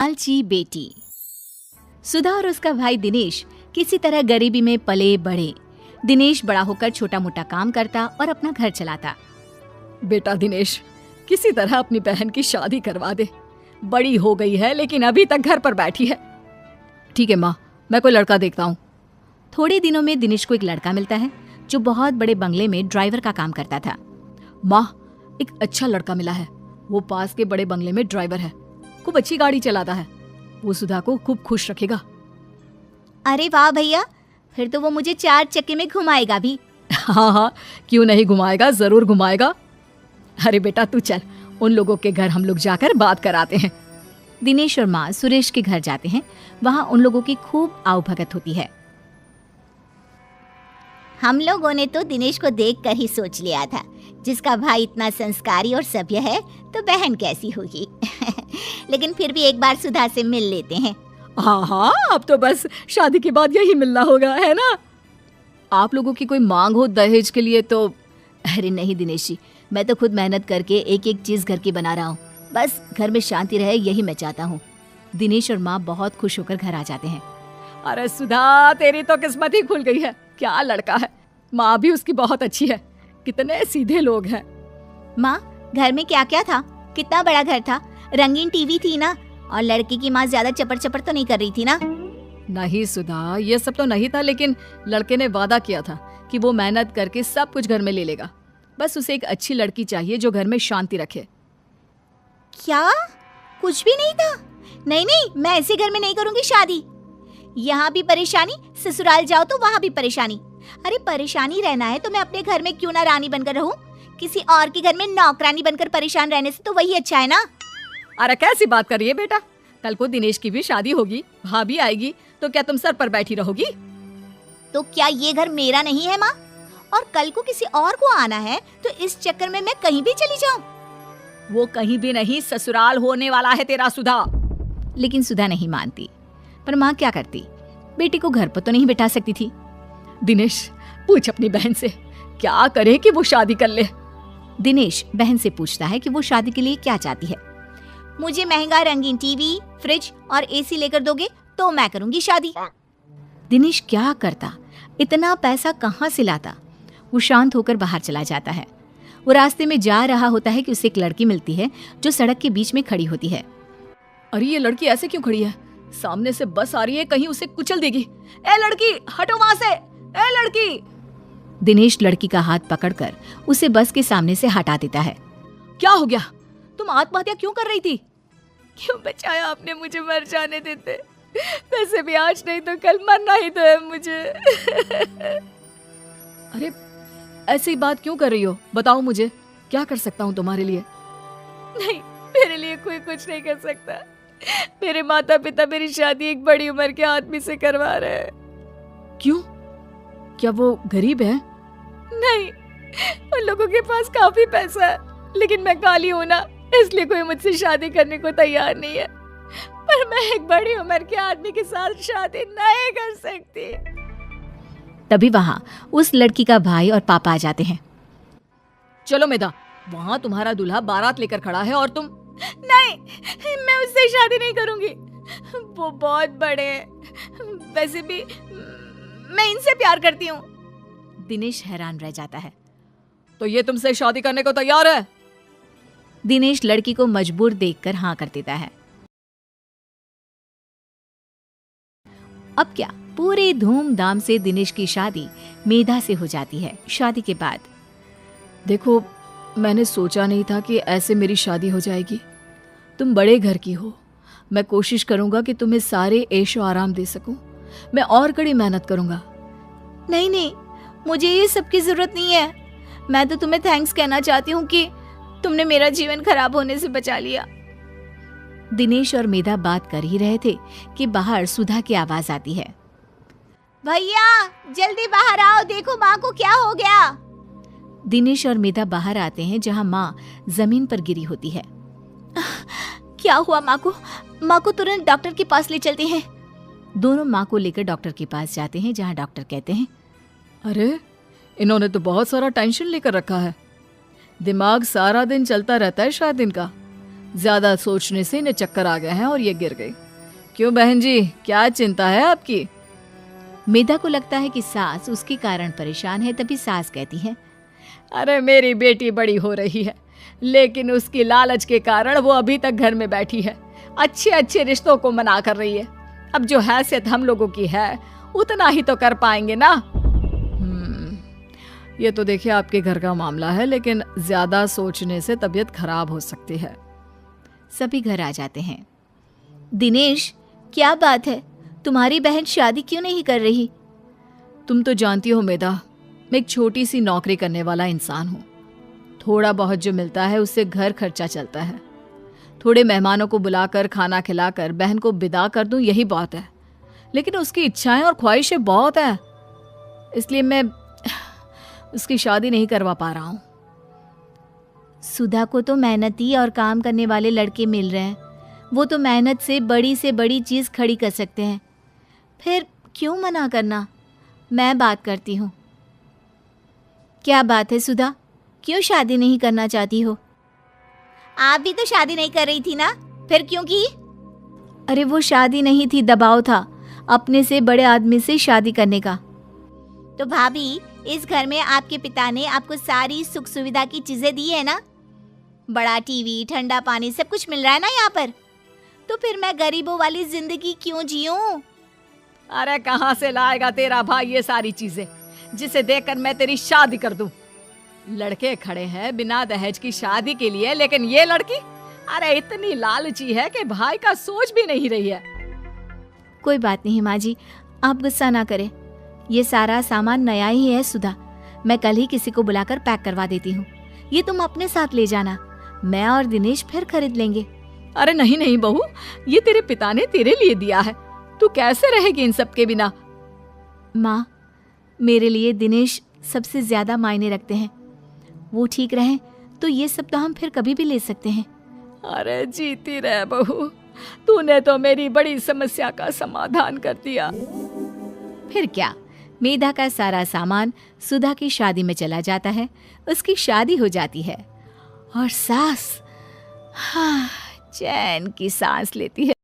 लालची बेटी। सुधा और उसका भाई दिनेश किसी तरह गरीबी में पले बढ़े। दिनेश बड़ा होकर छोटा मोटा काम करता और अपना घर चलाता। बेटा दिनेश, किसी तरह अपनी बहन की शादी करवा दे। बड़ी हो गई है लेकिन अभी तक घर पर बैठी है। ठीक है माँ, मैं कोई लड़का देखता हूँ। थोड़े दिनों में दिनेश को एक लड़का मिलता है जो बहुत बड़े बंगले में ड्राइवर का काम करता था। माँ, एक अच्छा लड़का मिला है। वो पास के बड़े बंगले में ड्राइवर है, खूब अच्छी गाड़ी चलाता है। वो सुधा को खूब खुश रखेगा। अरे वाह भैया, फिर तो वो मुझे 4 चक्के में घुमाएगा भी। हाँ, क्यों नहीं घुमाएगा, जरूर घुमाएगा। अरे बेटा तू चल, उन लोगों के घर हम लोग जाकर बात कराते हैं। दिनेश और माँ सुरेश के घर जाते हैं। वहाँ उन लोगों की खूब आवभगत होती है। हम लोगों ने तो दिनेश को देखकर ही सोच लिया था, जिसका भाई इतना संस्कारी और सभ्य है तो बहन कैसी होगी। लेकिन फिर भी एक बार सुधा से मिल लेते हैं। हाँ, अब तो बस शादी के बाद यही मिलना होगा, है ना? आप लोगों की कोई मांग हो दहेज के लिए तो? अरे नहीं दिनेश जी, मैं तो खुद मेहनत करके एक एक चीज घर की बना रहा हूँ। बस घर में शांति रहे, यही मैं चाहता हूँ। दिनेश और माँ बहुत खुश होकर घर आ जाते हैं। अरे सुधा, तेरी तो किस्मत ही खुल गई है। क्या लड़का है। माँ भी उसकी बहुत अच्छी है। कितने सीधे लोग हैं। माँ, घर में क्या क्या था? कितना बड़ा घर था? रंगीन टीवी थी ना? और लड़की की माँ ज्यादा चपर चपर तो नहीं कर रही थी ना? नहीं सुधा, ये सब तो नहीं था, लेकिन लड़के ने वादा किया था कि वो मेहनत करके सब कुछ घर में ले लेगा। बस उसे एक अच्छी लड़की चाहिए जो घर में शांति रखे। क्या? कुछ भी नहीं था? नहीं नहीं, मैं ऐसे घर में नहीं करूंगी शादी। यहाँ भी परेशानी, ससुराल जाओ तो वहाँ भी परेशानी। अरे परेशानी रहना है तो मैं अपने घर में क्यों ना रानी बनकर रहूं? किसी और के घर में नौकरानी बनकर परेशान रहने से तो वही अच्छा है ना? अरे कैसी बात कर रही है बेटा? कल को दिनेश की भी शादी होगी, भाभी आएगी, तो क्या तुम सर पर बैठी रहोगी? तो क्या ये घर मेरा नहीं है माँ? और कल को किसी और को आना है तो इस चक्कर में मैं कहीं भी चली जाऊं? वो कहीं भी नहीं, ससुराल होने वाला है तेरा सुधा। लेकिन सुधा नहीं मानती। पर माँ क्या करती, बेटी को घर पर तो नहीं बिठा सकती थी। दिनेश, पूछ अपनी बहन से क्या करे कि वो शादी कर ले। दिनेश बहन से पूछता है कि वो शादी के लिए क्या चाहती है। मुझे महंगा रंगीन टीवी, फ्रिज और एसी लेकर दोगे तो मैं करूंगी शादी। दिनेश क्या करता, इतना पैसा कहाँ से लाता? वो शांत होकर बाहर चला जाता है। वो रास्ते में जा रहा होता है कि उसे एक लड़की मिलती है जो सड़क के बीच में खड़ी होती है। अरे ये लड़की ऐसे क्यों खड़ी है? सामने से बस आ रही है, कहीं उसे कुचल देगी। ए लड़की, हटो वहां से। ए लड़की। दिनेश लड़की का हाथ पकड़कर उसे बस के सामने से हटा देता है। क्या हो गया? तुम आत्महत्या क्यों कर रही थी? क्यों बचाया आपने मुझे मर जाने देते? वैसे भी आज नहीं तो कल मरना ही तो है मुझे। अरे ऐसी बात क्यों कर रही हो? बताओ मुझे, क्या कर सकता हूँ तुम्हारे लिए? नहीं, मेरे लिए कोई कुछ नहीं कर सकता। मेरे माता पिता मेरी शादी एक बड़ी उम्र के आदमी से करवा रहे हैं। क्यों? क्या वो गरीब है? नहीं, उन लोगों के पास काफी पैसा है, लेकिन मैं काली हूं ना, इसलिए कोई मुझसे शादी करने को तैयार नहीं है। पर मैं एक बड़ी उम्र के आदमी के साथ शादी नहीं कर सकती। तभी वहाँ उस लड़की का भाई और पापा आ जाते हैं। चलो मेधा, वहाँ तुम्हारा दूल्हा बारात लेकर खड़ा है और तुम? नहीं, मैं उससे शादी नहीं करूंगी। वो बहुत बड़े हैं। वैसे भी मैं इनसे प्यार करती हूँ। दिनेश हैरान रह जाता है। तो ये तुमसे शादी करने को तैयार है? दिनेश लड़की को मजबूर देखकर हाँ कर देता है। अब क्या, पूरे धूमधाम से दिनेश की शादी मेधा से हो जाती है। शादी के बाद, देखो, मैंने सोचा नहीं था कि ऐसे मेरी शादी हो जाएगी। तुम बड़े घर की हो, मैं कोशिश करूंगा कि तुम्हें सारे ऐशो आराम दे सकूं। मैं और कड़ी मेहनत करूंगा। नहीं नहीं, मुझे ये सब की जरूरत नहीं है। मैं तो तुम्हें थैंक्स कहना चाहती हूँ कि तुमने मेरा जीवन खराब होने से बचा लिया। दिनेश और मेधा बात कर ही रहे थे कि बाहर सुधा की आवाज आती है। भैया जल्दी बाहर आओ, देखो माँ को क्या हो गया। दिनेश और मेधा बाहर आते हैं जहां माँ जमीन पर गिरी होती है। क्या हुआ माँ को? माँ को तुरंत डॉक्टर के पास ले चलते हैं। दोनों माँ को लेकर डॉक्टर के पास जाते हैं जहां डॉक्टर कहते हैं, अरे इन्होंने तो बहुत सारा टेंशन लेकर रखा है। दिमाग सारा दिन चलता रहता है शायद इनका। ज्यादा सोचने से इन्हें चक्कर आ गए हैं और ये गिर गई। क्यों बहन जी, क्या चिंता है आपकी? मेधा को लगता है कि सास उसके कारण परेशान है, तभी सास कहती है, अरे मेरी बेटी बड़ी हो रही है, लेकिन उसकी लालच के कारण वो अभी तक घर में बैठी है, अच्छे अच्छे रिश्तों को मना कर रही है। अब जो हैसियत हम लोगों की है उतना ही तो कर पाएंगे ना। ये तो देखिए आपके घर का मामला है, लेकिन ज्यादा सोचने से तबीयत खराब हो सकती है। सभी घर आ जाते हैं। दिनेश, क्या बात है, तुम्हारी बहन शादी क्यों नहीं कर रही? तुम तो जानती हो मेधा, मैं एक छोटी सी नौकरी करने वाला इंसान हूँ। थोड़ा बहुत जो मिलता है उससे घर खर्चा चलता है। थोड़े मेहमानों को बुलाकर खाना खिलाकर बहन को विदा कर दूं, यही बहुत है। लेकिन उसकी इच्छाएं और ख्वाहिशें बहुत हैं, इसलिए मैं उसकी शादी नहीं करवा पा रहा हूँ। सुधा को तो मेहनती और काम करने वाले लड़के मिल रहे हैं, वो तो मेहनत से बड़ी चीज़ खड़ी कर सकते हैं, फिर क्यों मना करना? मैं बात करती हूँ। क्या बात है सुधा, क्यों शादी नहीं करना चाहती हो? आप भी तो शादी नहीं कर रही थी ना, फिर क्यों की? अरे वो शादी नहीं थी, दबाव था अपने से बड़े आदमी से शादी करने का। तो भाभी, इस घर में आपके पिता ने आपको सारी सुख सुविधा की चीजें दी है ना, बड़ा टीवी, ठंडा पानी, सब कुछ मिल रहा है ना यहाँ पर, तो फिर मैं गरीबों वाली जिंदगी क्यों जीऊं? अरे कहाँ से लाएगा तेरा भाई ये सारी चीजें जिसे देखकर मैं तेरी शादी कर दूं? लड़के खड़े हैं बिना दहेज की शादी के लिए, लेकिन ये लड़की अरे इतनी लालची है कि भाई का सोच भी नहीं रही है। कोई बात नहीं माँ जी, आप गुस्सा ना करें, ये सारा सामान नया ही है सुधा, मैं कल ही किसी को बुलाकर पैक करवा देती हूँ, ये तुम अपने साथ ले जाना, मैं और दिनेश फिर खरीद लेंगे। अरे नहीं नहीं बहू, ये तेरे पिता ने तेरे लिए दिया है, तू कैसे रहेगी इन सब के बिना? माँ, मेरे लिए दिनेश सबसे ज्यादा मायने रखते हैं, वो ठीक रहे तो ये सब तो हम फिर कभी भी ले सकते हैं। अरे जीती रह बहू, तूने तो मेरी बड़ी समस्या का समाधान कर दिया। फिर क्या, मेधा का सारा सामान सुधा की शादी में चला जाता है, उसकी शादी हो जाती है और सास चैन की सांस लेती है।